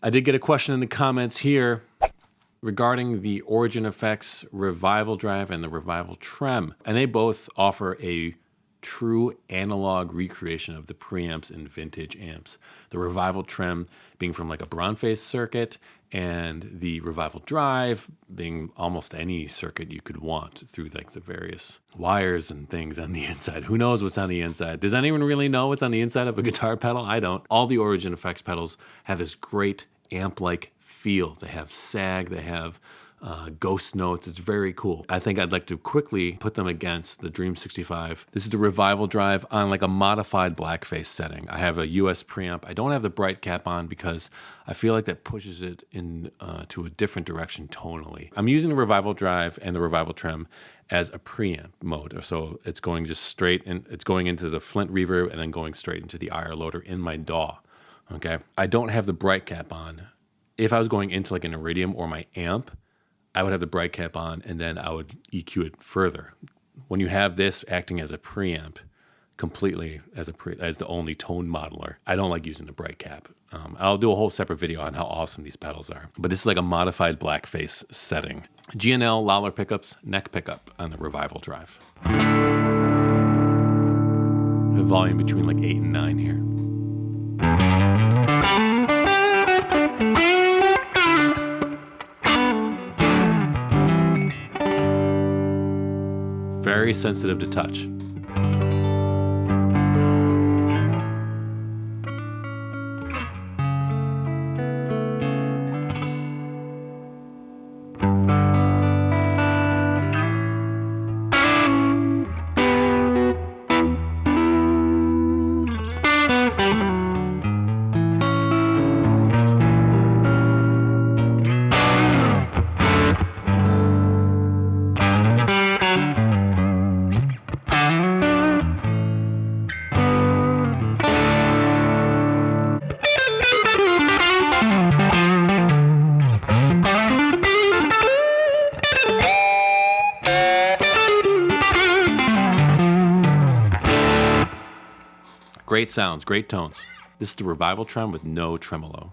I did get a question in the comments here regarding the Origin Effects Revival Drive and the Revival Trem, and they both offer a true analog recreation of the preamps in vintage amps. The Revival Trem being from like a brown face circuit, and the Revival Drive being almost any circuit you could want through like the various wires and things on the inside. Who knows what's on the inside? Does anyone really know what's on the inside of a guitar pedal? I don't. All the Origin Effects pedals have this great amp-like feel. They have sag, they have ghost notes. It's very cool. I think I'd like to quickly put them against the Dream 65. This is the Revival Drive on like a modified blackface setting. I have a US preamp. I don't have the bright cap on because I feel like that pushes it in to a different direction tonally. I'm using the Revival Drive and the Revival Trem as a preamp mode. So it's going just straight and it's going into the Flint reverb and then going straight into the IR loader in my DAW. Okay. I don't have the bright cap on. If I was going into like an Iridium or my amp, I would have the bright cap on and then I would EQ it further. When you have this acting as a preamp, completely as the only tone modeler, I don't like using the bright cap. I'll do a whole separate video on how awesome these pedals are. But this is like a modified blackface setting. GNL Lawler pickups, neck pickup on the Revival Drive. The volume between like 8 and 9 here. Very sensitive to touch. Great sounds, great tones. This is the Revival Trem with no tremolo.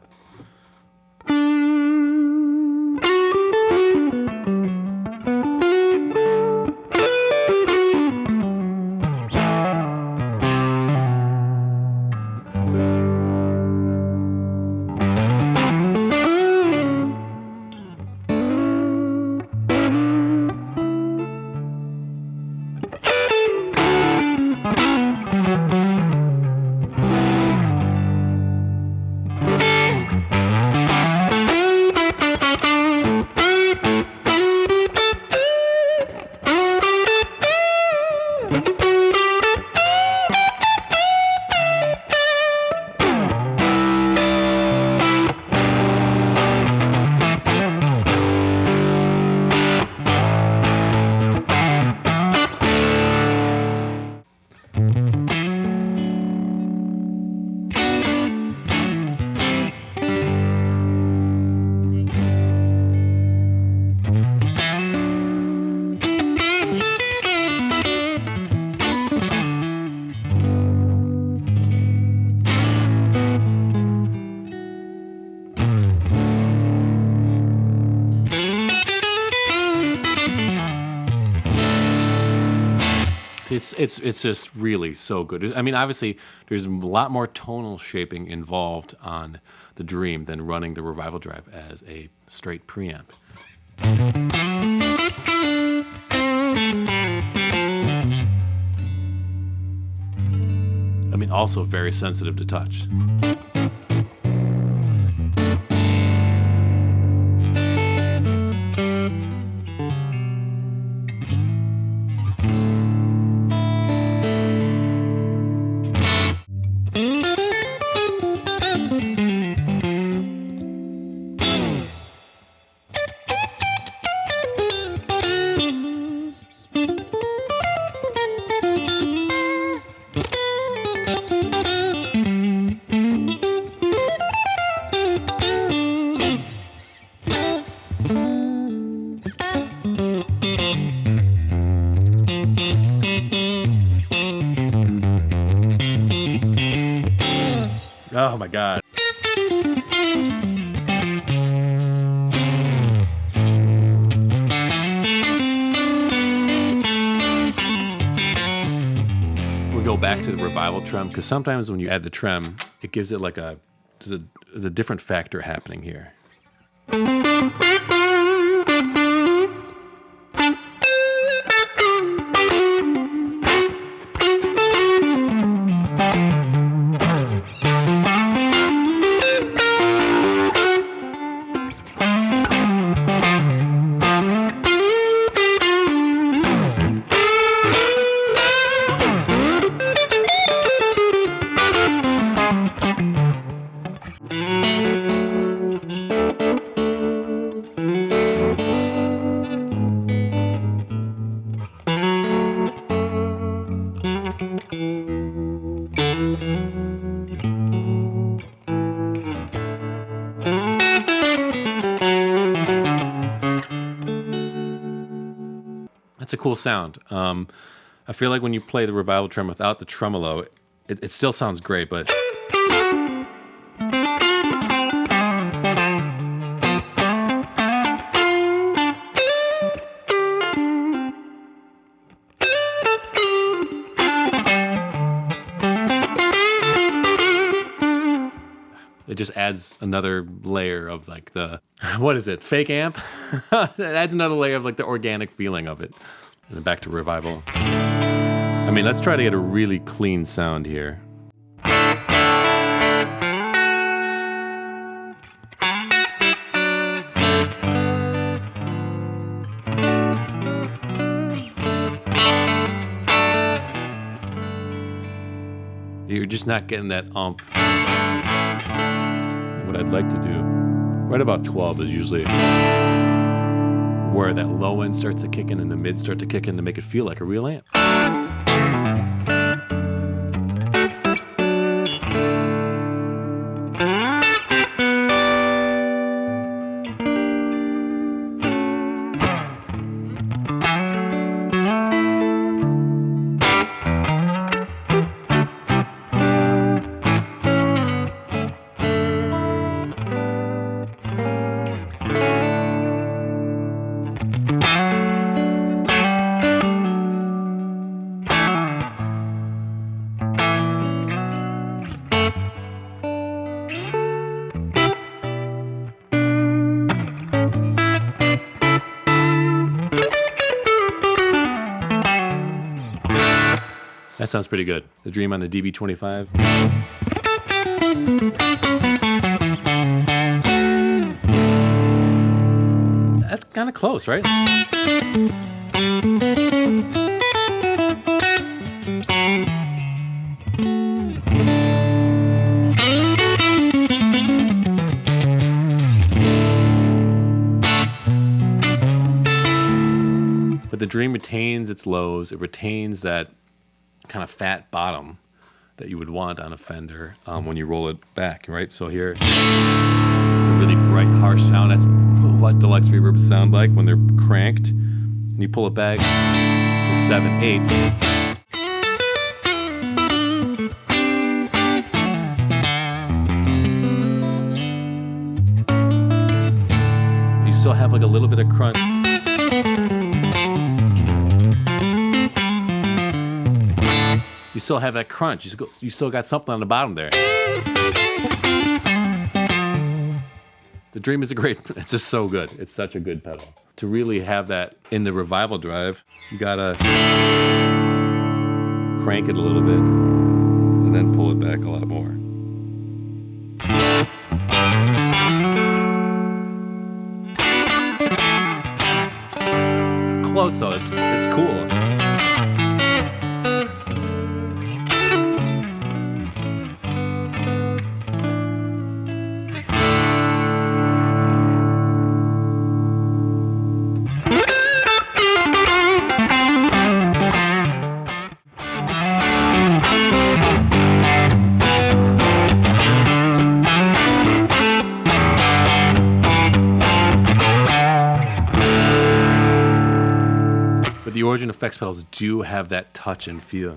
It's just really so good. I mean, obviously, there's a lot more tonal shaping involved on the Dream than running the Revival Drive as a straight preamp. I mean, also very sensitive to touch. Oh my God. back to the revival trem because sometimes when you add the trem, it gives it like there's a different factor happening here. That's a cool sound. I feel like when you play the revival trem without the tremolo, it still sounds great, but it just adds another layer of like the, what is it, fake amp? It adds another layer of like the organic feeling of it. And then back to revival. I mean, let's try to get a really clean sound here. You're just not getting that oomph. What I'd like to do, right about 12 is usually where that low end starts to kick in and the mid start to kick in to make it feel like a real amp. That sounds pretty good. The Dream on the DB25. That's kind of close, right? But the Dream retains its lows. It retains that kind of fat bottom that you would want on a Fender when you roll it back, right? So here, it's a really bright, harsh sound. That's what deluxe reverbs sound like when they're cranked. And you pull it back to 7/8. You still have like a little bit of crunch. You still have that crunch. You still got something on the bottom there. The Dream is it's just so good. It's such a good pedal. To really have that in the revival drive, you gotta crank it a little bit and then pull it back a lot more. It's close though, it's cool. But the Origin effects pedals do have that touch and feel.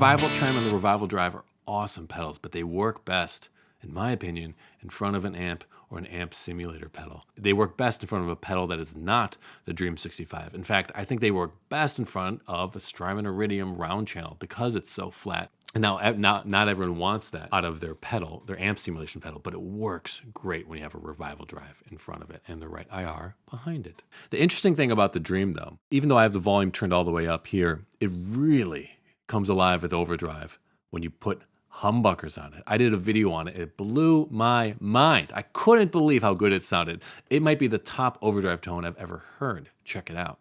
Revival Trem and the Revival Drive are awesome pedals, but they work best, in my opinion, in front of an amp or an amp simulator pedal. They work best in front of a pedal that is not the Dream 65. In fact, I think they work best in front of a Strymon Iridium round channel because it's so flat. And now, not everyone wants that out of their pedal, their amp simulation pedal, but it works great when you have a Revival Drive in front of it and the right IR behind it. The interesting thing about the Dream, though, even though I have the volume turned all the way up here, it really comes alive with overdrive when you put humbuckers on it. I did a video on it. It blew my mind. I couldn't believe how good it sounded. It might be the top overdrive tone I've ever heard. Check it out.